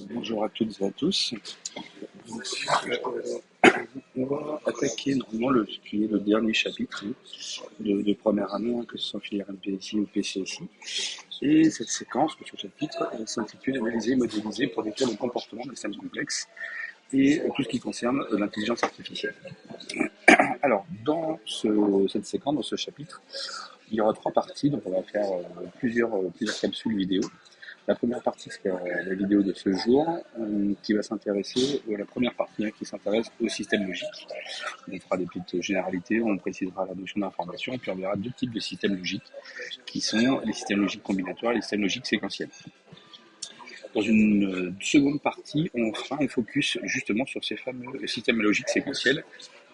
Bonjour à toutes et à tous. Donc, on va attaquer normalement ce qui est le dernier chapitre de première année, que ce soit filière MPSI ou PCSI. Et cette séquence, ce chapitre, s'intitule Analyser et modéliser pour décrire le comportement des systèmes complexes et tout ce qui concerne l'intelligence artificielle. Alors, dans cette séquence, dans ce chapitre, il y aura trois parties, donc on va faire plusieurs capsules vidéo. La première partie, c'est la vidéo de ce jour, qui va s'intéresser, la première partie qui s'intéresse au système logique. On fera des petites généralités, on précisera la notion d'information, puis on verra deux types de systèmes logiques, qui sont les systèmes logiques combinatoires et les systèmes logiques séquentiels. Dans une seconde partie, on fera un focus justement sur ces fameux systèmes logiques séquentiels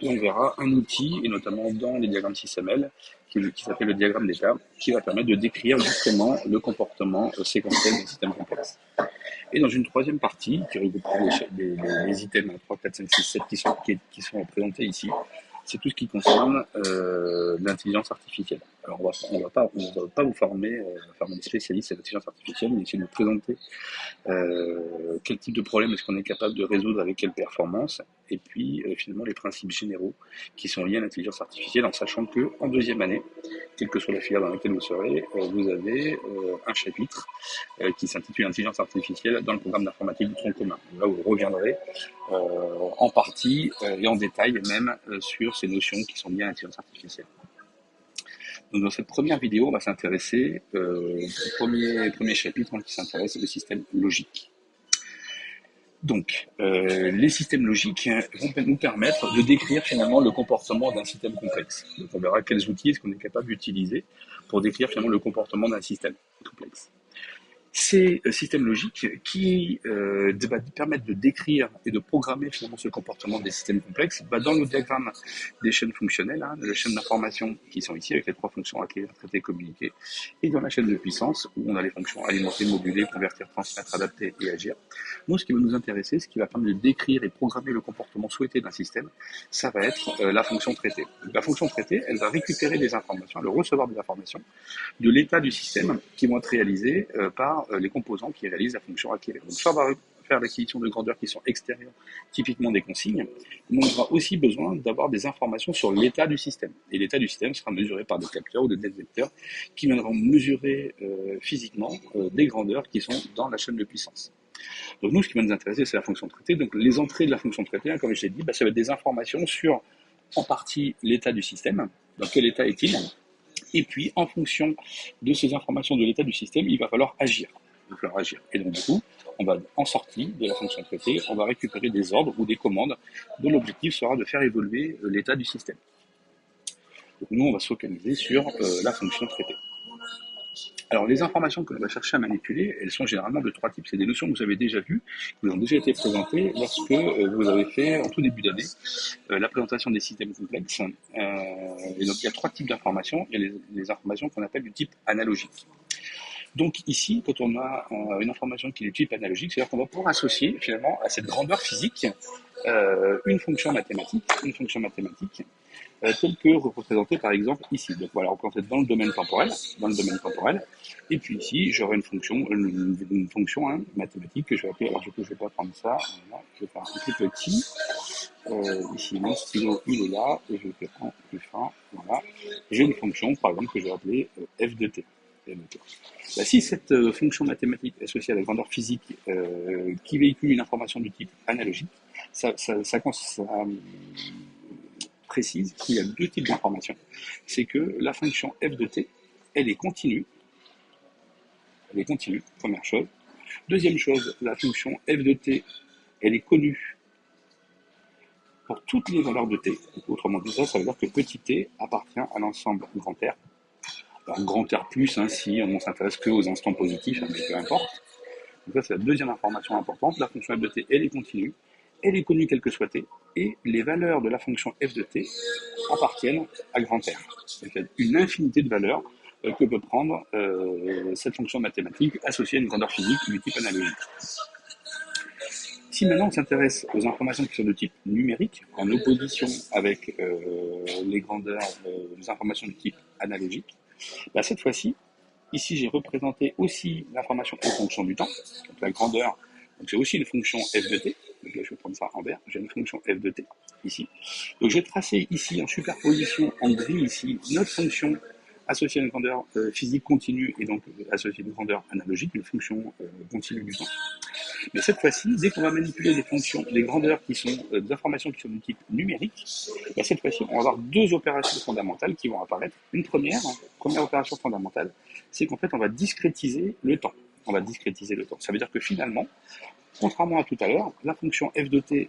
et on verra un outil, et notamment dans les diagrammes SysML, qui s'appelle le diagramme d'état, qui va permettre de décrire justement le comportement séquentiel d'un système complexe. Et dans une troisième partie, qui regroupera les items 3, 4, 5, 6, 7 qui sont représentés ici, c'est tout ce qui concerne l'intelligence artificielle. Alors on va pas vous former des spécialistes de l'intelligence artificielle, mais essayer de vous présenter quel type de problème est-ce qu'on est capable de résoudre avec quelle performance, et puis finalement les principes généraux qui sont liés à l'intelligence artificielle, en sachant que en deuxième année, quelle que soit la filière dans laquelle vous serez, vous avez un chapitre qui s'intitule Intelligence artificielle dans le programme d'informatique du tronc commun. Là, vous reviendrez en partie et en détail même sur ces notions qui sont liées à l'intelligence artificielle. Donc, dans cette première vidéo, on va s'intéresser au premier chapitre qui s'intéresse au système logique. Donc, les systèmes logiques vont nous permettre de décrire finalement le comportement d'un système complexe. Donc, on verra quels outils est-ce qu'on est capable d'utiliser pour décrire finalement le comportement d'un système complexe. Ces systèmes logiques qui permettent de décrire et de programmer finalement ce comportement des systèmes complexes, dans le diagramme des chaînes fonctionnelles, les chaînes d'information qui sont ici avec les trois fonctions acquérir, traiter, communiquer, et dans la chaîne de puissance où on a les fonctions alimenter, moduler, convertir, transmettre, adapter et agir. Nous, ce qui va nous intéresser, ce qui va permettre de décrire et programmer le comportement souhaité d'un système, ça va être la fonction traitée. La fonction traitée, elle va récupérer des informations, elle va recevoir des informations de l'état du système qui vont être réalisées par les composants qui réalisent la fonction acquérir. Donc, soit on va faire l'acquisition de grandeurs qui sont extérieures, typiquement des consignes, mais on aura aussi besoin d'avoir des informations sur l'état du système. Et l'état du système sera mesuré par des capteurs ou des détecteurs qui viendront mesurer physiquement des grandeurs qui sont dans la chaîne de puissance. Donc nous, ce qui va nous intéresser, c'est la fonction traitée. Donc les entrées de la fonction traitée, comme je l'ai dit, ça va être des informations sur, en partie, l'état du système. Dans quel état est-il ? Et puis, en fonction de ces informations de l'état du système, il va falloir agir. Et donc, du coup, on va, en sortie de la fonction traitée, on va récupérer des ordres ou des commandes dont l'objectif sera de faire évoluer l'état du système. Donc, nous, on va se focaliser sur la fonction traitée. Alors, les informations que l'on va chercher à manipuler, elles sont généralement de trois types. C'est des notions que vous avez déjà vues, qui vous ont déjà été présentées lorsque vous avez fait, en tout début d'année, la présentation des systèmes complexes. Et donc, il y a trois types d'informations. Il y a les informations qu'on appelle du type analogique. Donc ici, quand on a une information qui est du type analogique, c'est-à-dire qu'on va pouvoir associer finalement à cette grandeur physique une fonction mathématique telle que représentée par exemple ici. Donc voilà, représentée dans le domaine temporel, et puis ici, j'aurai une fonction mathématique que je vais appeler, alors je vais pas prendre ça, voilà, je vais faire un plus petit, ici mon stylo il est là, et je vais faire un plus fin, voilà. J'ai une fonction par exemple que je vais appeler f de t. Si cette fonction mathématique associée à la grandeur physique qui véhicule une information du type analogique, ça précise qu'il y a deux types d'informations. C'est que la fonction f de t, elle est continue, première chose. Deuxième chose, la fonction f de t, elle est connue pour toutes les valeurs de t. Autrement dit, ça veut dire que petit t appartient à l'ensemble grand R. Alors, grand R+, si on ne s'intéresse que aux instants positifs, mais peu importe. Donc ça, c'est la deuxième information importante. La fonction f de t, elle est continue, elle est connue quel que soit t, et les valeurs de la fonction f de t appartiennent à grand R. Donc il y a une infinité de valeurs que peut prendre cette fonction mathématique associée à une grandeur physique du type analogique. Si maintenant on s'intéresse aux informations qui sont de type numérique, en opposition avec les grandeurs, les informations de type analogique, cette fois-ci, ici j'ai représenté aussi l'information en fonction du temps, donc la grandeur Donc j'ai aussi une fonction f de t, donc là je vais prendre ça en vert, j'ai une fonction f de t ici. Donc je vais tracer ici en superposition en gris ici notre fonction associée à une grandeur physique continue et donc associée à une grandeur analogique, une fonction continue du temps. Mais cette fois-ci, dès qu'on va manipuler des fonctions, des grandeurs qui sont des informations qui sont de type numérique, bah, cette fois-ci, on va avoir deux opérations fondamentales qui vont apparaître. Une première opération fondamentale, c'est qu'en fait, on va discrétiser le temps. On va discrétiser le temps. Ça veut dire que finalement, contrairement à tout à l'heure, la fonction f de t,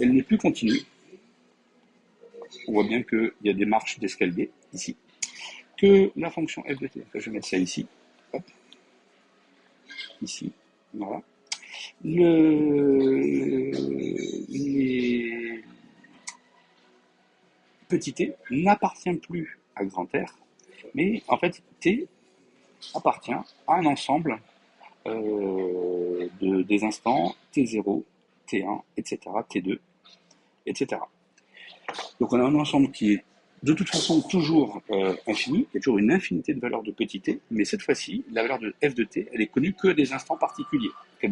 elle n'est plus continue. On voit bien qu'il y a des marches d'escalier ici. Que la fonction f de t, je vais mettre ça ici, hop, ici, voilà. Les petit t n'appartient plus à grand R, mais en fait t appartient à un ensemble des instants t0, t1, etc., t2, etc. Donc on a un ensemble qui est de toute façon toujours infini, il y a toujours une infinité de valeurs de petit t, mais cette fois-ci, la valeur de f de t, elle est connue que des instants particuliers. Et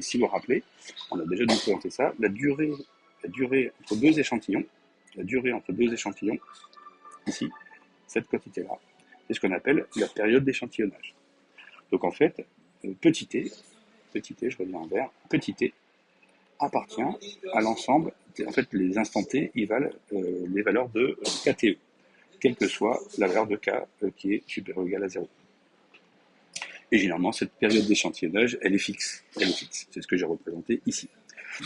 si vous vous rappelez, on a déjà dû présenter ça, la durée entre deux échantillons, ici, cette quantité-là, c'est ce qu'on appelle la période d'échantillonnage. Donc en fait, petit t, je reviens en vert, petit t appartient à l'ensemble, en fait les instants t, ils valent les valeurs de kte, quelle que soit la valeur de k qui est supérieure ou égale à 0. Et généralement, cette période d'échantillonnage, elle est fixe. C'est ce que j'ai représenté ici.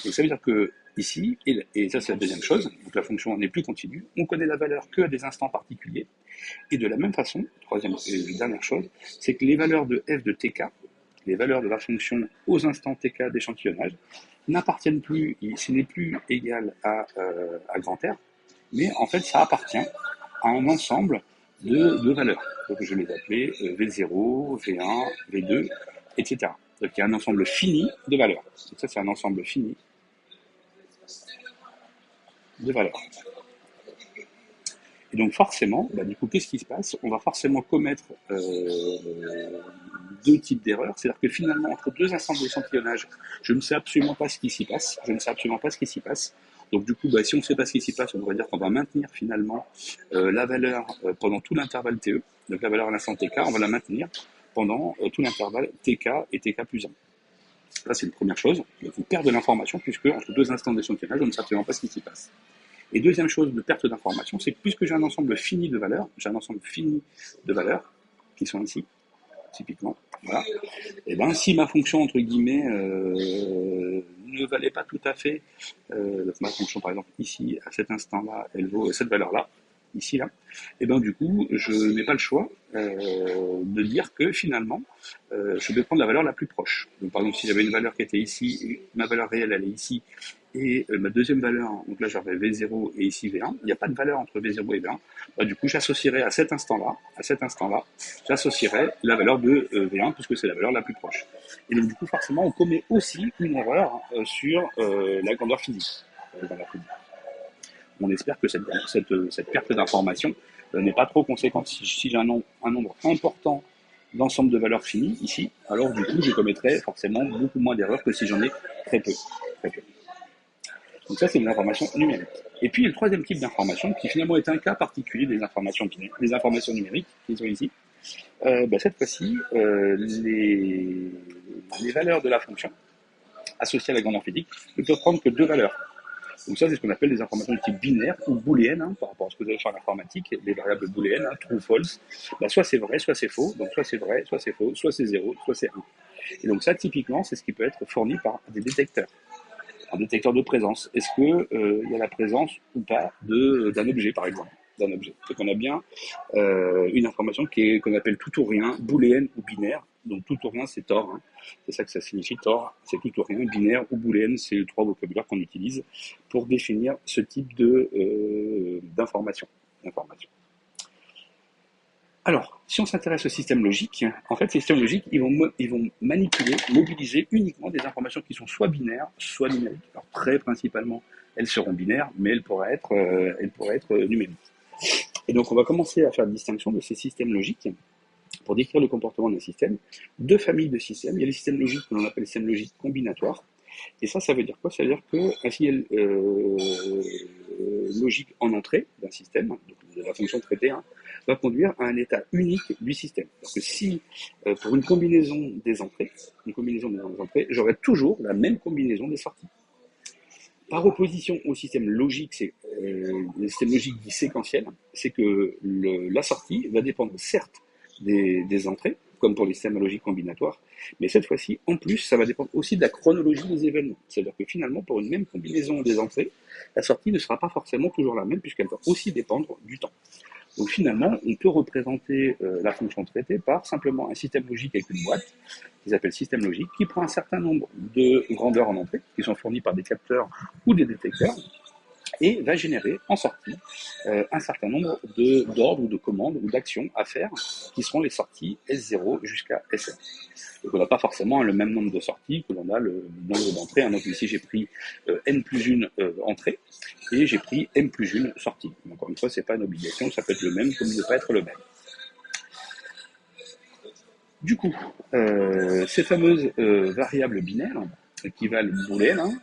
Donc ça veut dire que ici, et ça c'est la deuxième chose, donc la fonction n'est plus continue, on connaît la valeur que à des instants particuliers, et de la même façon, troisième et dernière chose, c'est que les valeurs de f de tk, les valeurs de la fonction aux instants tk d'échantillonnage, n'appartiennent plus, ce n'est plus égal à grand R, mais en fait ça appartient à un ensemble de valeurs. Donc je vais les appeler V0, V1, V2, etc. Donc il y a un ensemble fini de valeurs. Donc ça c'est un ensemble fini de valeurs. Et donc forcément, du coup, qu'est-ce qui se passe? On va forcément commettre deux types d'erreurs. C'est-à-dire que finalement, entre deux instants d'échantillonnage, je ne sais absolument pas ce qui s'y passe. Donc du coup, si on ne sait pas ce qui s'y passe, on va dire qu'on va maintenir finalement la valeur pendant tout l'intervalle TE. Donc la valeur à l'instant TK, on va la maintenir pendant tout l'intervalle TK et TK plus 1. Ça, c'est une première chose. Donc on perd de l'information puisque entre deux instants d'échantillonnage, on ne sait absolument pas ce qui s'y passe. Et deuxième chose de perte d'information, c'est que puisque j'ai un ensemble fini de valeurs, qui sont ici, typiquement, voilà, et si ma fonction, entre guillemets, ne valait pas tout à fait, ma fonction par exemple ici, à cet instant-là, elle vaut cette valeur-là, ici, là, et du coup, je n'ai pas le choix de dire que finalement, je vais prendre la valeur la plus proche. Donc par exemple, si j'avais une valeur qui était ici, ma valeur réelle, elle est ici, et ma deuxième valeur, donc là j'aurais V0 et ici V1, il n'y a pas de valeur entre V0 et V1, du coup j'associerais à cet instant-là, j'associerais la valeur de V1 puisque c'est la valeur la plus proche. Et donc du coup forcément on commet aussi une erreur sur la grandeur physique. On espère que cette perte d'information n'est pas trop conséquente. Si j'ai un nombre important d'ensemble de valeurs finies ici, alors du coup je commettrai forcément beaucoup moins d'erreurs que si j'en ai très peu. Donc ça, c'est une information numérique. Et puis, le troisième type d'information, qui finalement est un cas particulier des informations numériques, qui sont ici. Cette fois-ci, les valeurs de la fonction associées à la grandeur physique ne peuvent prendre que deux valeurs. Donc ça, c'est ce qu'on appelle des informations de type binaire ou booléenne, par rapport à ce que vous allez faire en informatique, des variables booléennes, true, false. Soit c'est vrai, soit c'est faux. Donc soit c'est vrai, soit c'est faux, soit c'est 0, soit c'est 1. Et donc ça, typiquement, c'est ce qui peut être fourni par des détecteurs. Un détecteur de présence. Est-ce que y a la présence ou pas d'un objet, par exemple, d'un objet. Donc on a bien une information qu'on appelle tout ou rien, booléenne ou binaire. Donc tout ou rien, c'est Tor. Hein. C'est ça que ça signifie. Tor, c'est tout ou rien. Binaire ou booléenne, c'est les trois vocabulaires qu'on utilise pour définir ce type d'information. Alors, si on s'intéresse au système logique, en fait, ces systèmes logiques, ils vont manipuler, mobiliser uniquement des informations qui sont soit binaires, soit numériques. Alors, très principalement, elles seront binaires, mais elles pourraient être numériques. Et donc, on va commencer à faire la distinction de ces systèmes logiques pour décrire le comportement d'un système, deux familles de systèmes. Il y a les systèmes logiques que l'on appelle les systèmes logiques combinatoires. Et ça veut dire quoi? Ça veut dire qu'un signal logique en entrée d'un système, donc de la fonction traitée, hein, va conduire à un état unique du système. Parce que si, pour une combinaison des entrées, j'aurai toujours la même combinaison des sorties. Par opposition au système logique, le système logique dit séquentiel, c'est que la sortie va dépendre certes des entrées, comme pour les systèmes logiques combinatoires, mais cette fois-ci, en plus, ça va dépendre aussi de la chronologie des événements. C'est-à-dire que finalement, pour une même combinaison des entrées, la sortie ne sera pas forcément toujours la même, puisqu'elle va aussi dépendre du temps. Donc finalement, on peut représenter la fonction traitée par simplement un système logique avec une boîte, qu'ils appellent système logique, qui prend un certain nombre de grandeurs en entrée, qui sont fournies par des capteurs ou des détecteurs, et va générer en sortie un certain nombre d'ordres ou de commandes ou d'actions à faire, qui seront les sorties S0 jusqu'à Sn. Donc on n'a pas forcément le même nombre de sorties que l'on a le nombre d'entrées. Donc ici j'ai pris n plus une entrée et j'ai pris m plus une sortie. Encore une fois, c'est pas une obligation, ça peut être le même comme il ne peut pas être le même. Du coup, ces fameuses variables binaires qui valent booléennes,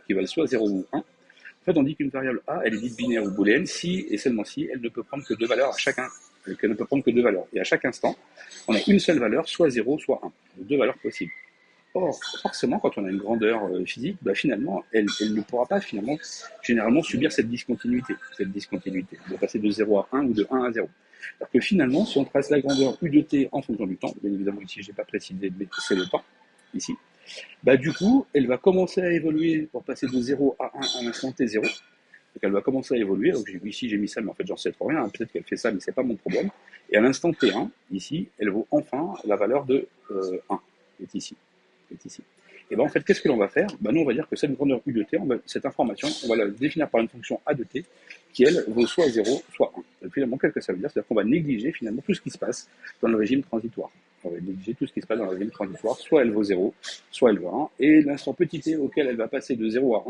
qui valent soit 0 ou 1, en fait on dit qu'une variable A, elle est dite binaire ou booléenne si et seulement si elle ne peut prendre que deux valeurs à chacun, qu'elle ne peut prendre que deux valeurs. Et à chaque instant, on a une seule valeur, soit 0, soit 1, deux valeurs possibles. Or, forcément, quand on a une grandeur physique, finalement, elle ne pourra pas généralement subir cette discontinuité. Elle doit passer de 0 à 1 ou de 1 à 0. Alors que finalement, si on trace la grandeur U de t en fonction du temps, bien évidemment ici je n'ai pas précisé, mais c'est le temps, ici, du coup, elle va commencer à évoluer pour passer de 0 à 1 à l'instant t0. Donc elle va commencer à évoluer, donc ici j'ai mis ça, mais en fait j'en sais trop rien, peut-être qu'elle fait ça, mais c'est pas mon problème. Et à l'instant t1, ici, elle vaut enfin la valeur de 1, qui est ici. Et en fait, qu'est-ce que l'on va faire? Nous, on va dire que cette grandeur U de t, cette information, on va la définir par une fonction A de t, qui, elle, vaut soit 0, soit 1. Et finalement, qu'est-ce que ça veut dire? C'est-à-dire qu'on va négliger, finalement, tout ce qui se passe dans le régime transitoire. On va négliger tout ce qui se passe dans le régime transitoire. Soit elle vaut 0, soit elle vaut 1. Et l'instant petit t auquel elle va passer de 0 à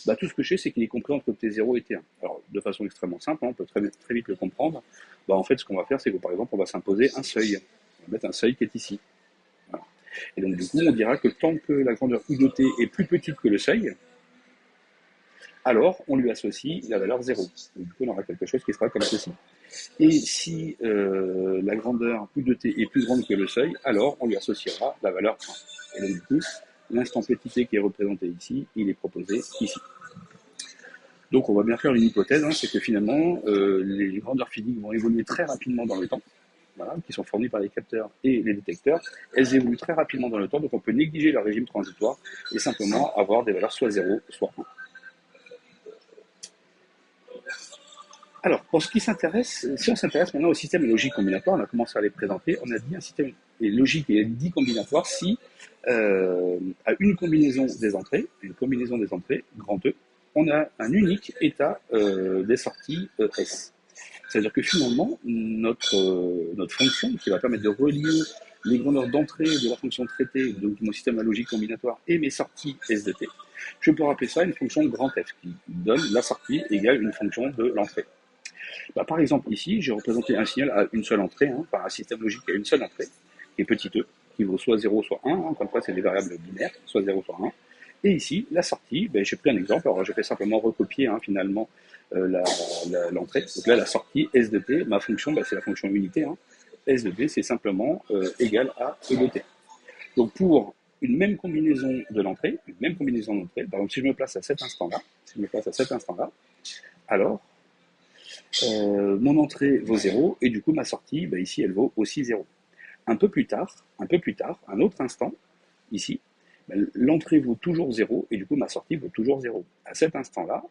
1, tout ce que je sais, c'est qu'il est compris entre t0 et t1. Alors, de façon extrêmement simple, on peut très vite le comprendre. En fait, ce qu'on va faire, c'est que, par exemple, on va s'imposer un seuil. On va mettre un seuil qui est ici. Voilà. Et donc, du coup, on dira que tant que la grandeur U de t est plus petite que le seuil, alors on lui associe la valeur 0. Donc, du coup, on aura quelque chose qui sera comme ceci. Et si la grandeur U de t est plus grande que le seuil, alors on lui associera la valeur 1. Et donc, du coup, l'instant petit t qui est représenté ici, il est proposé ici. Donc, on va bien faire une hypothèse, c'est que finalement, les grandeurs physiques vont évoluer très rapidement dans le temps. Voilà, qui sont fournis par les capteurs et les détecteurs, elles évoluent très rapidement dans le temps, donc on peut négliger leur régime transitoire et simplement avoir des valeurs soit 0, soit 1. Alors, pour ce qui s'intéresse, si on s'intéresse maintenant au système logique combinatoire, on a commencé à les présenter, on a dit un système logique et dit combinatoire si à une combinaison des entrées, grand E, on a un unique état des sorties S. C'est-à-dire que finalement, notre fonction, qui va permettre de relier les grandeurs d'entrée de la fonction traitée, donc de mon système à logique combinatoire, et mes sorties S de t, je peux rappeler ça une fonction de grand F, qui donne la sortie égale une fonction de l'entrée. Par exemple, ici, j'ai représenté un signal à une seule entrée, par un système logique à une seule entrée, qui est petit e, qui vaut soit 0, soit 1, comme ça c'est des variables binaires, soit 0, soit 1. Et ici, la sortie, j'ai pris un exemple, alors je vais simplement recopier finalement l'entrée. Donc là, la sortie S de t, ma fonction, c'est la fonction unité. S de t, c'est simplement égal à E de t. Donc pour une même combinaison de l'entrée, par exemple, si je me place à cet instant-là, alors mon entrée vaut 0, et du coup ma sortie, ici, elle vaut aussi 0. Un peu plus tard, un autre instant, ici, l'entrée vaut toujours 0, et du coup ma sortie vaut toujours 0. À cet instant-là,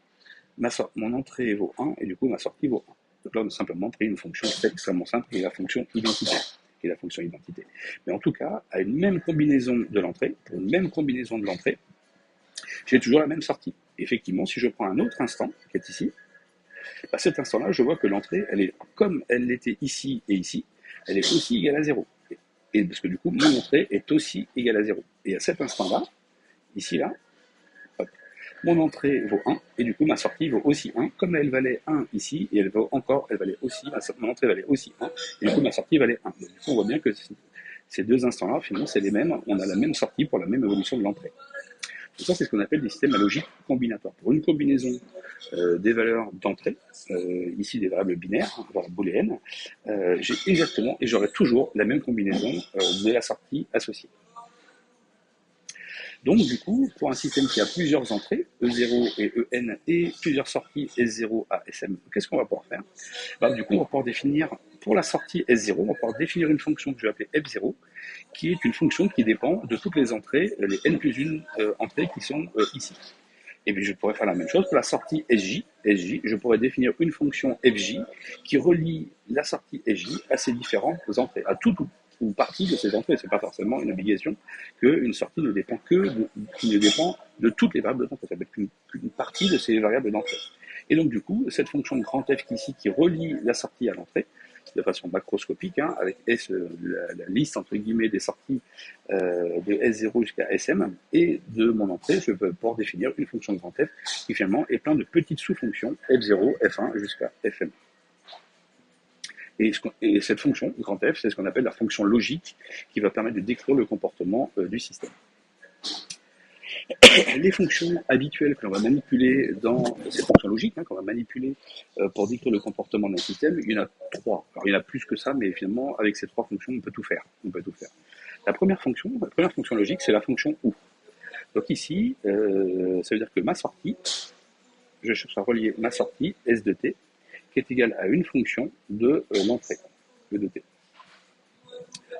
mon entrée vaut 1, et du coup ma sortie vaut 1. Donc là, on a simplement pris une fonction extrêmement simple, qui est la fonction identité. Mais en tout cas, à une même combinaison de l'entrée, j'ai toujours la même sortie. Effectivement, si je prends un autre instant, qui est ici, à cet instant-là, je vois que l'entrée, elle est comme elle l'était ici et ici, elle est aussi égale à 0. Et parce que du coup, mon entrée est aussi égale à 0. Et à cet instant-là, ici, là, hop, mon entrée vaut 1, et du coup ma sortie vaut aussi 1, comme elle valait 1 ici, et elle valait aussi, mon entrée valait aussi 1, et du coup ma sortie valait 1. Donc, du coup on voit bien que ces deux instants-là, finalement c'est les mêmes, on a la même sortie pour la même évolution de l'entrée. Donc ça c'est ce qu'on appelle des systèmes à logique combinatoire. Pour une combinaison des valeurs d'entrée, ici des variables binaires, voire booléennes, j'ai exactement, et j'aurai toujours la même combinaison de la sortie associée. Donc, du coup, pour un système qui a plusieurs entrées, E0 et EN, et plusieurs sorties S0 à SM, qu'est-ce qu'on va pouvoir faire? Du coup, on va pouvoir définir, pour la sortie S0, on va pouvoir définir une fonction que je vais appeler F0, qui est une fonction qui dépend de toutes les entrées, les N plus 1 entrées qui sont ici. Et puis je pourrais faire la même chose pour la sortie SJ, je pourrais définir une fonction FJ qui relie la sortie SJ à ses différentes entrées, à toute ou partie de ces entrées. C'est pas forcément une obligation qu'une sortie ne dépend qui ne dépend de toutes les variables d'entrée. Ça peut être qu'une partie de ces variables d'entrée. Et donc du coup, cette fonction de grand F ici qui relie la sortie à l'entrée, de façon macroscopique, hein, avec S, la liste entre guillemets des sorties de S0 jusqu'à SM, et de mon entrée, je peux pouvoir définir une fonction de grand F qui finalement est plein de petites sous-fonctions F0, F1 jusqu'à Fm. Et cette fonction, grand F, c'est ce qu'on appelle la fonction logique qui va permettre de décrire le comportement du système. Les fonctions habituelles que l'on va manipuler dans ces fonctions logiques, qu'on va manipuler pour décrire le comportement d'un système, il y en a trois. Alors il y en a plus que ça, mais finalement, avec ces trois fonctions, on peut tout faire. La première fonction logique, c'est la fonction OU. Donc ici, ça veut dire que ma sortie, je cherche à relier ma sortie, S de t, qui est égale à une fonction de l'entrée, E de t.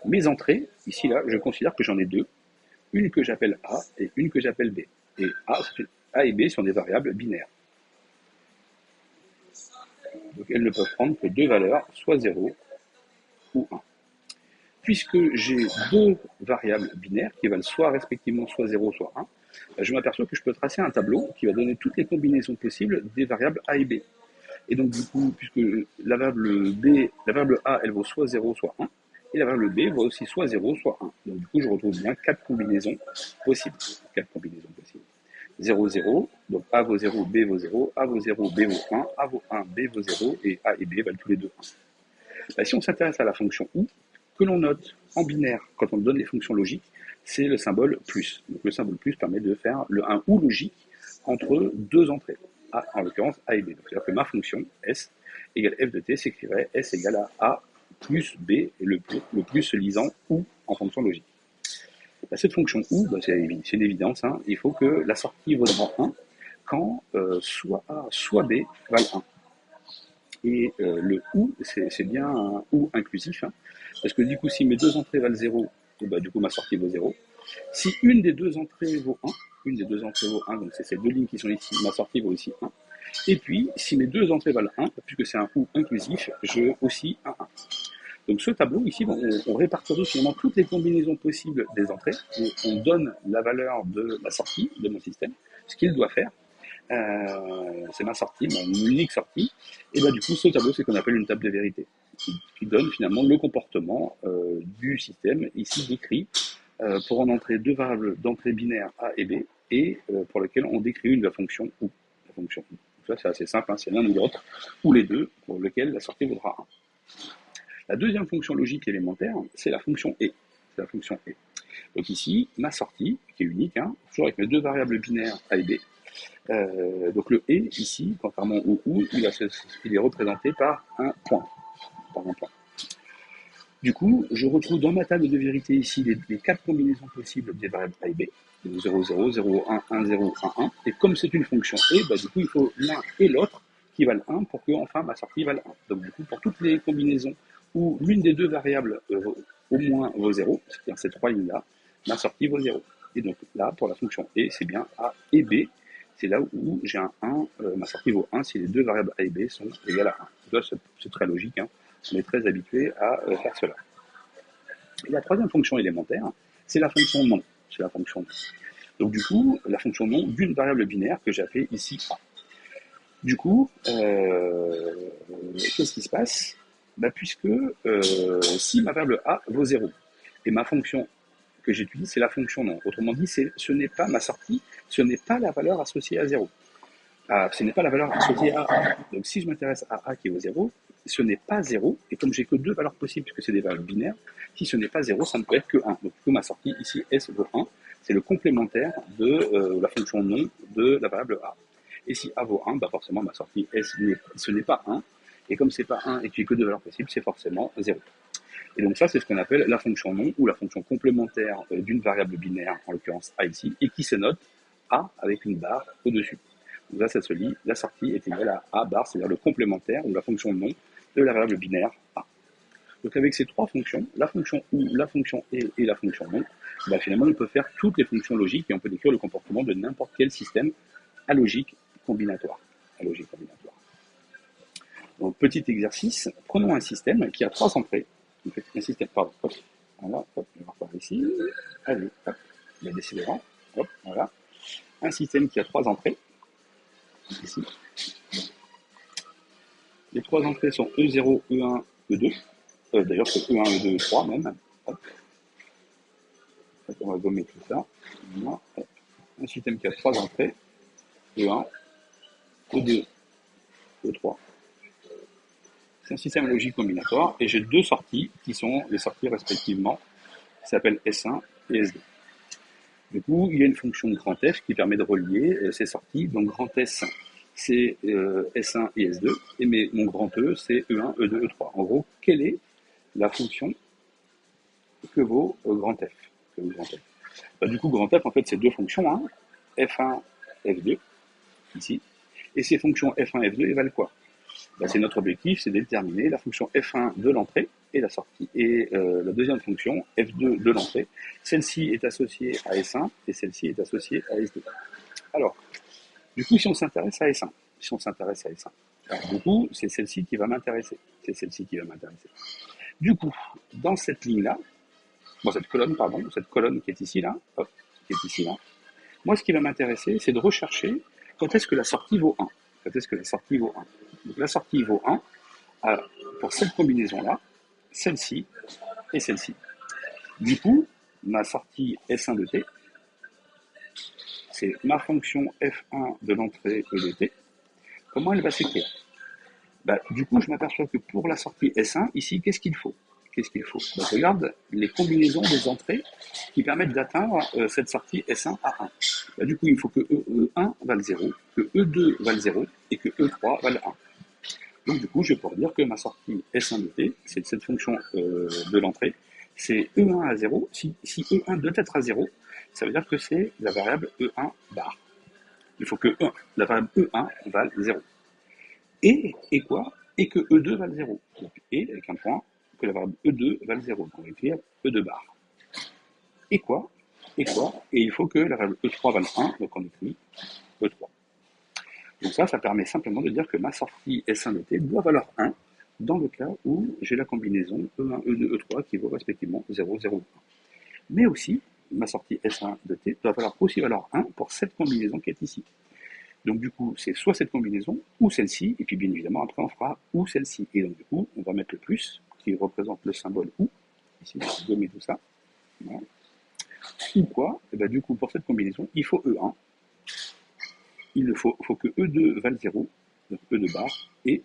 Mes entrées, ici, là, je considère que j'en ai deux, une que j'appelle A et une que j'appelle B. Et A et B sont des variables binaires. Donc elles ne peuvent prendre que deux valeurs, soit 0 ou 1. Puisque j'ai deux variables binaires qui valent soit respectivement soit 0, soit 1, je m'aperçois que je peux tracer un tableau qui va donner toutes les combinaisons possibles des variables A et B. Et donc du coup, puisque la variable A, elle vaut soit 0, soit 1, et la variable B vaut aussi soit 0, soit 1. Donc du coup, je retrouve bien quatre combinaisons possibles. 0, 0, donc A vaut 0, B vaut 0, A vaut 0, B vaut 1, A vaut 1, B vaut 0, et A et B valent tous les deux 1. Si on s'intéresse à la fonction OU, que l'on note en binaire quand on donne les fonctions logiques, c'est le symbole plus. Donc le symbole plus permet de faire un OU logique entre deux entrées, en l'occurrence A et B. C'est-à-dire que ma fonction S égale f de t s'écrirait S égale à A plus B, et le plus se lisant OU en fonction logique. Cette fonction OU, c'est une évidence, hein, il faut que la sortie vaudra 1 quand soit A soit B valent 1. Et le OU, c'est bien un OU inclusif, hein, parce que du coup, si mes deux entrées valent 0, du coup ma sortie vaut 0. Si une des deux entrées vaut 1, donc c'est ces deux lignes qui sont ici, ma sortie vaut aussi 1. Et puis, si mes deux entrées valent 1, puisque c'est un OU inclusif, je aussi un 1. Donc ce tableau ici, on répertorie finalement toutes les combinaisons possibles des entrées, et on donne la valeur de la sortie de mon système, ce qu'il doit faire. C'est ma sortie, mon unique sortie. Et du coup, ce tableau, c'est ce qu'on appelle une table de vérité, qui donne finalement le comportement du système, ici décrit pour en entrer deux variables d'entrée binaire A et B, et pour lesquelles on décrit une de la fonction OU. Donc ça, c'est assez simple, hein, c'est l'un ou l'autre, ou les deux, pour lesquels la sortie vaudra 1. La deuxième fonction logique élémentaire, c'est la fonction E. Donc ici, ma sortie, qui est unique, hein, toujours avec mes deux variables binaires A et B. Donc le E, ici, contrairement au OU, il est représenté par un point. Du coup, je retrouve dans ma table de vérité ici les quatre combinaisons possibles des variables A et B. 0, 0, 0, 1, 1, 0, 1, 1. Et comme c'est une fonction E, du coup, il faut l'un et l'autre qui valent 1 pour que, enfin, ma sortie vale 1. Donc, du coup, pour toutes les combinaisons où l'une des deux variables au moins vaut 0, c'est-à-dire ces trois lignes-là, ma sortie vaut 0. Et donc, là, pour la fonction E, c'est bien A et B. C'est là où j'ai un 1, ma sortie vaut 1 si les deux variables A et B sont égales à 1. C'est très logique, hein. On est très habitué à faire cela. Et la troisième fonction élémentaire, c'est la fonction non. Donc du coup, la fonction non d'une variable binaire que j'ai appelée ici A. Du coup, qu'est-ce qui se passe Puisque si ma variable A vaut 0, et ma fonction que j'étudie, c'est la fonction nom. Autrement dit, ce n'est pas ma sortie, ce n'est pas la valeur associée à 0. Ce n'est pas la valeur associée à A. Donc si je m'intéresse à A qui vaut 0, ce n'est pas 0, et comme j'ai que deux valeurs possibles, puisque c'est des valeurs binaires, si ce n'est pas 0, ça ne peut être que 1. Donc ma sortie ici, S vaut 1, c'est le complémentaire de la fonction nom de la variable A. Et si A vaut 1, bah forcément ma sortie S, ce n'est pas 1, et comme c'est pas 1 et qu'il n'y a que deux valeurs possibles, c'est forcément 0. Et donc ça, c'est ce qu'on appelle la fonction nom, ou la fonction complémentaire d'une variable binaire, en l'occurrence A ici, et qui se note A avec une barre au-dessus. Donc là, ça se lit, la sortie est égale à A bar, c'est-à-dire le complémentaire ou la fonction nom de la variable binaire A. Donc avec ces trois fonctions, la fonction OU, la fonction et la fonction nom, bah finalement on peut faire toutes les fonctions logiques et on peut décrire le comportement de n'importe quel système à logique combinatoire. Donc petit exercice, prenons un système qui a trois entrées. Un système, pardon, hop, voilà, hop, je vais repart ici, allez, hop, il y a décidément, hop, voilà. Un système qui a trois entrées, ici. Les trois entrées sont E0, E1, E2. D'ailleurs, c'est E1, E2, E3 même. Hop. On va gommer tout ça. Voilà. Un système qui a trois entrées. E1, E2, E3. C'est un système logique combinatoire. Et j'ai deux sorties qui sont les sorties respectivement, qui s'appellent S1 et S2. Du coup, il y a une fonction grand F qui permet de relier ces sorties. Donc grand S, c'est S1 et S2. Et mon grand E, c'est E1, E2, E3. En gros, quelle est la fonction que vaut grand F, du coup, grand F, en fait, c'est deux fonctions, hein, F1, F2, ici. Et ces fonctions F1, F2, elles valent quoi? C'est notre objectif, c'est de déterminer la fonction F1 de l'entrée et la sortie. Et la deuxième fonction, F2 de l'entrée, celle-ci est associée à S1 et celle-ci est associée à S2. Alors, du coup, si on s'intéresse à S1, alors, du coup, c'est celle-ci qui va m'intéresser. Du coup, dans cette ligne-là, cette colonne qui est ici, là, hop, moi, ce qui va m'intéresser, c'est de rechercher quand est-ce que la sortie vaut 1. Donc, la sortie vaut 1 pour cette combinaison-là, celle-ci et celle-ci. Du coup, ma sortie S1 de t, c'est ma fonction F1 de l'entrée E de t. Comment elle va s'écrire? Du coup, je m'aperçois que pour la sortie S1, ici, qu'est-ce qu'il faut? Je regarde les combinaisons des entrées qui permettent d'atteindre cette sortie S1 à 1. Du coup, il faut que E1 vale 0, que E2 vale 0 et que E3 vale 1. Donc, du coup, je vais pouvoir dire que ma sortie S1 de t, c'est cette fonction de l'entrée, c'est E1 à 0. Si E1 doit être à 0, ça veut dire que c'est la variable E1 bar. Il faut que la variable E1 vale 0. Et quoi? Et que E2 vale 0. Donc, et avec un point, que la variable E2 vale 0. Donc on va écrire E2 bar. Et quoi? Et il faut que la variable E3 vale 1, donc on écrit E3. Donc ça permet simplement de dire que ma sortie S1 de t doit valoir 1 dans le cas où j'ai la combinaison E1, E2, E3 qui vaut respectivement 0, 0, 1. Mais aussi, ma sortie S1 de t doit aussi valoir 1 pour cette combinaison qui est ici. Donc du coup, c'est soit cette combinaison ou celle-ci, et puis bien évidemment, après on fera ou celle-ci. Et donc du coup, on va mettre le plus, qui représente le symbole ou. Ici, je vais gommer tout ça. Voilà. Ou quoi? Et du coup, pour cette combinaison, il faut E1. Il faut que E2 vale 0, donc E2 bar, et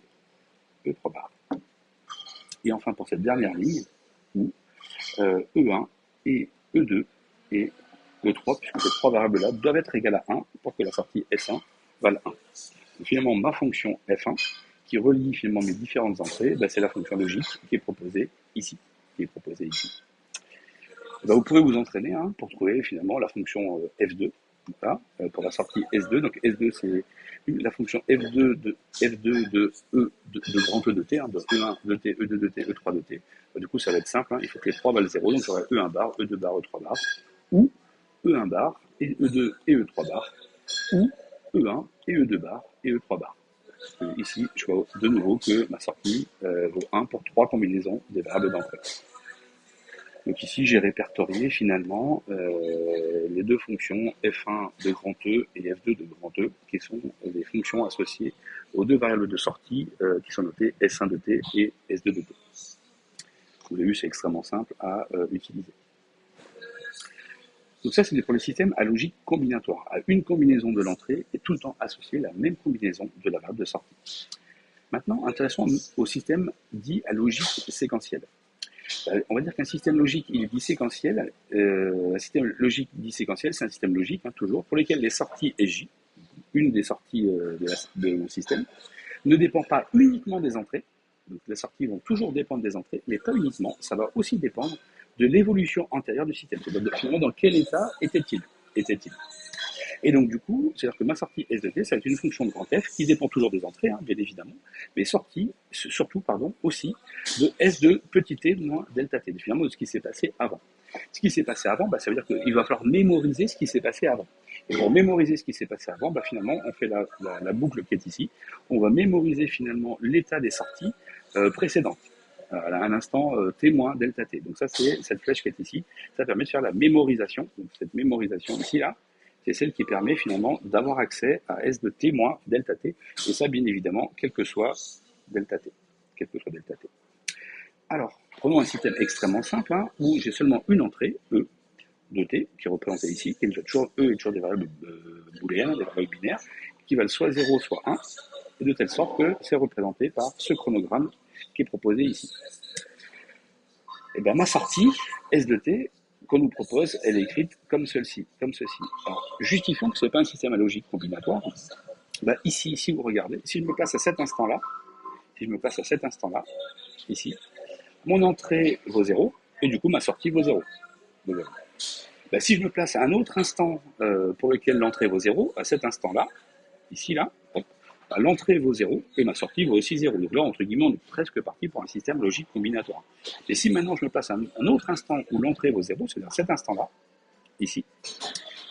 E3 bar. Et enfin, pour cette dernière ligne, où E1 et E2 et E3, puisque ces trois variables-là doivent être égales à 1 pour que la sortie S1 vale 1. Donc, finalement, ma fonction F1, qui relie finalement mes différentes entrées, c'est la fonction logique qui est proposée ici. Vous pourrez vous entraîner pour trouver finalement la fonction F2, voilà, pour la sortie S2. Donc S2, c'est la fonction F2 de E de grand E de t, de E1 de t, E2 de t, E3 de t. Du coup, ça va être simple, il faut que les 3 valent 0, donc j'aurai E1 bar, E2 bar, E3 bar, ou E1 bar, et E2 et E3 bar, ou E1 et E2 bar et E3 bar. Ici, je vois de nouveau que ma sortie vaut 1 pour 3 combinaisons des variables d'entrée. Donc ici, j'ai répertorié finalement les deux fonctions F1 de grand E et F2 de grand E, qui sont des fonctions associées aux deux variables de sortie qui sont notées S1 de t et S2 de t. Vous avez vu, c'est extrêmement simple à utiliser. Donc ça, c'est pour les systèmes à logique combinatoire. À une combinaison de l'entrée est tout le temps associée la même combinaison de la variable de sortie. Maintenant, intéressons au système dit à logique séquentielle. On va dire qu'un système logique il est disséquentiel. Un système logique disséquentiel, c'est un système logique, toujours, pour lequel les sorties SJ, une des sorties de mon système, ne dépend pas uniquement des entrées. Donc les sorties vont toujours dépendre des entrées, mais pas uniquement. Ça va aussi dépendre de l'évolution antérieure du système. C'est-à-dire finalement dans quel état était-il. Et donc, du coup, c'est-à-dire que ma sortie S de t, ça va être une fonction de grand F qui dépend toujours des entrées, bien évidemment, mais surtout, aussi de S de petit t moins delta t, finalement de ce qui s'est passé avant. Ce qui s'est passé avant, ça veut dire qu'il va falloir mémoriser ce qui s'est passé avant. Et pour mémoriser ce qui s'est passé avant, finalement, on fait la boucle qui est ici. On va mémoriser finalement l'état des sorties précédentes, à un instant t moins delta t. Donc ça, c'est cette flèche qui est ici. Ça permet de faire la mémorisation. Donc cette mémorisation ici, là, c'est celle qui permet finalement d'avoir accès à S de t moins delta t, et ça bien évidemment, quel que soit delta t. Alors, prenons un système extrêmement simple, où j'ai seulement une entrée, E, de t, qui est représentée ici, qui est toujours E est toujours des variables booléennes, des variables binaires, qui valent soit 0, soit 1, et de telle sorte que c'est représenté par ce chronogramme qui est proposé ici. Et bien ma sortie, S de t, qu'on nous propose, elle est écrite comme ceci. Alors, justifions que ce n'est pas un système à logique combinatoire. Ici, si vous regardez, si je me place à cet instant-là, ici, mon entrée vaut 0, et du coup ma sortie vaut 0. Si je me place à un autre instant pour lequel l'entrée vaut 0, à cet instant-là, ici, là, l'entrée vaut 0 et ma sortie vaut aussi 0. Donc là, entre guillemets, on est presque parti pour un système logique combinatoire. Et si maintenant je me passe à un autre instant où l'entrée vaut 0, c'est-à-dire cet instant-là, ici,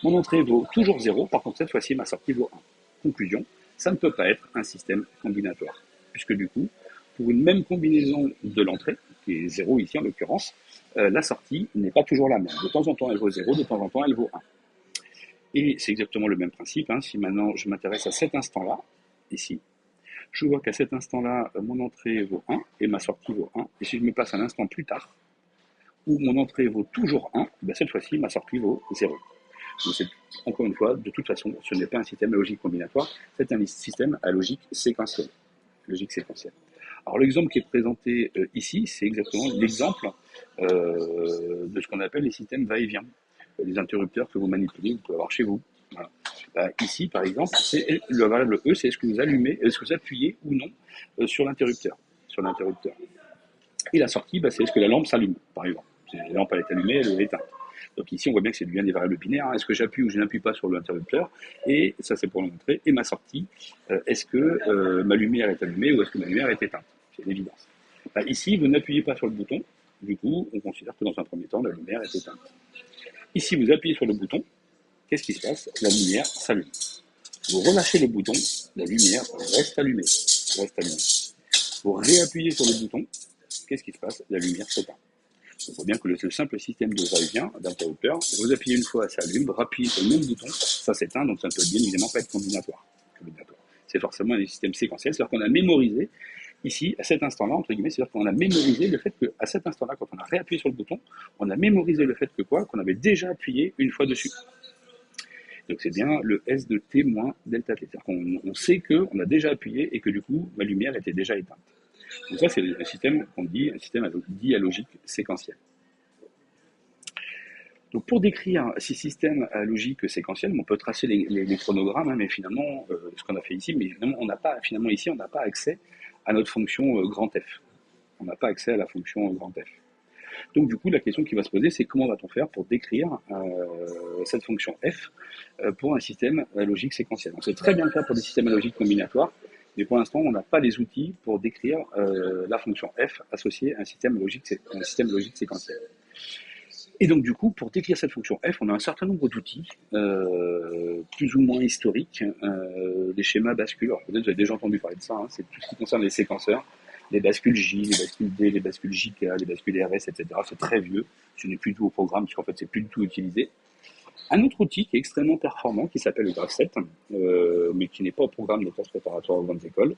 mon entrée vaut toujours 0, par contre cette fois-ci ma sortie vaut 1. Conclusion, ça ne peut pas être un système combinatoire, puisque du coup, pour une même combinaison de l'entrée, qui est 0 ici en l'occurrence, la sortie n'est pas toujours la même. De temps en temps elle vaut 0, de temps en temps elle vaut 1. Et c'est exactement le même principe, si maintenant je m'intéresse à cet instant-là, ici, je vois qu'à cet instant-là, mon entrée vaut 1 et ma sortie vaut 1. Et si je me place un instant plus tard, où mon entrée vaut toujours 1, cette fois-ci, ma sortie vaut 0. Donc encore une fois, de toute façon, ce n'est pas un système à logique combinatoire, c'est un système à logique séquentielle. Alors l'exemple qui est présenté ici, c'est exactement l'exemple de ce qu'on appelle les systèmes va-et-vient. Les interrupteurs que vous manipulez, vous pouvez avoir chez vous. Voilà. Ici, par exemple, c'est la variable E, c'est est-ce que vous allumez, est-ce que vous appuyez ou non sur l'interrupteur. Et la sortie, c'est est-ce que la lampe s'allume, par exemple. Si la lampe elle est allumée, elle est éteinte. Donc ici, on voit bien que c'est bien des variables binaires. Est-ce que j'appuie ou je n'appuie pas sur l'interrupteur? Et ça, c'est pour l'entrée. Et ma sortie, est-ce que ma lumière est allumée ou est-ce que ma lumière est éteinte? C'est une évidence. Ici, vous n'appuyez pas sur le bouton. Du coup, on considère que dans un premier temps, la lumière est éteinte. Ici, vous appuyez sur le bouton. Qu'est-ce qui se passe? La lumière s'allume. Vous relâchez le bouton, la lumière reste allumée. Vous réappuyez sur le bouton. Qu'est-ce qui se passe? La lumière s'éteint. On voit bien que le simple système de va-et-vient d'interrupteur, vous appuyez une fois, ça allume, vous appuyez sur le même bouton, ça s'éteint, donc ça ne peut bien évidemment pas être combinatoire. C'est forcément un système séquentiel, c'est-à-dire qu'on a mémorisé, ici, à cet instant-là, entre guillemets, c'est-à-dire qu'on a mémorisé le fait qu'à cet instant-là, quand on a réappuyé sur le bouton, on a mémorisé le fait qu'on avait déjà appuyé une fois dessus. Donc c'est bien le S de t moins delta t. C'est-à-dire qu'on sait qu'on a déjà appuyé et que du coup, ma lumière était déjà éteinte. Donc ça, c'est un système qu'on dit, un système dit à logique séquentielle. Donc pour décrire ces systèmes à logique séquentielle, on peut tracer les chronogrammes, mais finalement, ce qu'on a fait ici, mais finalement, on n'a pas accès à notre fonction grand F. On n'a pas accès à la fonction grand F. Donc du coup, la question qui va se poser, c'est comment va-t-on faire pour décrire cette fonction f pour un système à logique séquentielle. On sait très bien le faire pour des systèmes à logique combinatoire, mais pour l'instant, on n'a pas les outils pour décrire la fonction f associée à un système logique séquentiel. Et donc du coup, pour décrire cette fonction f, on a un certain nombre d'outils, plus ou moins historiques, des schémas bascules. Alors peut-être vous avez déjà entendu parler de ça, c'est tout ce qui concerne les séquenceurs. Les bascules J, les bascules D, les bascules JK, les bascules RS, etc. C'est très vieux, ce n'est plus du tout au programme, puisqu'en fait c'est plus du tout utilisé. Un autre outil qui est extrêmement performant, qui s'appelle le Graph7, mais qui n'est pas au programme des classes préparatoires aux grandes écoles.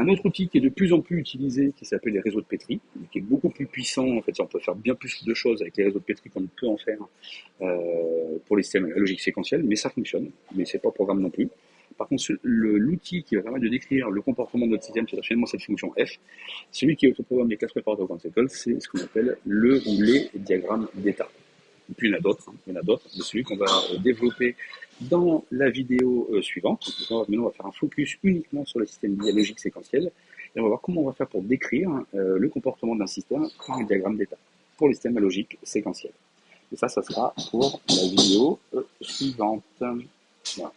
Un autre outil qui est de plus en plus utilisé, qui s'appelle les réseaux de Petri, qui est beaucoup plus puissant. En fait, on peut faire bien plus de choses avec les réseaux de Petri qu'on ne peut en faire pour les systèmes logiques séquentiels, mais ça fonctionne, mais c'est pas programme non plus. Par contre, l'outil qui va permettre de décrire le comportement de notre système, c'est finalement cette fonction f. Celui qui autoprogramme les classes préparatoires conséquences, c'est ce qu'on appelle le ou les diagrammes d'état. Et puis il y en a d'autres, il y en a d'autres, c'est celui qu'on va développer dans la vidéo suivante. Maintenant, on va faire un focus uniquement sur le système biologique séquentiel et on va voir comment on va faire pour décrire le comportement d'un système par un diagramme d'état pour les systèmes logiques séquentiels. Et ça sera pour la vidéo suivante. Voilà.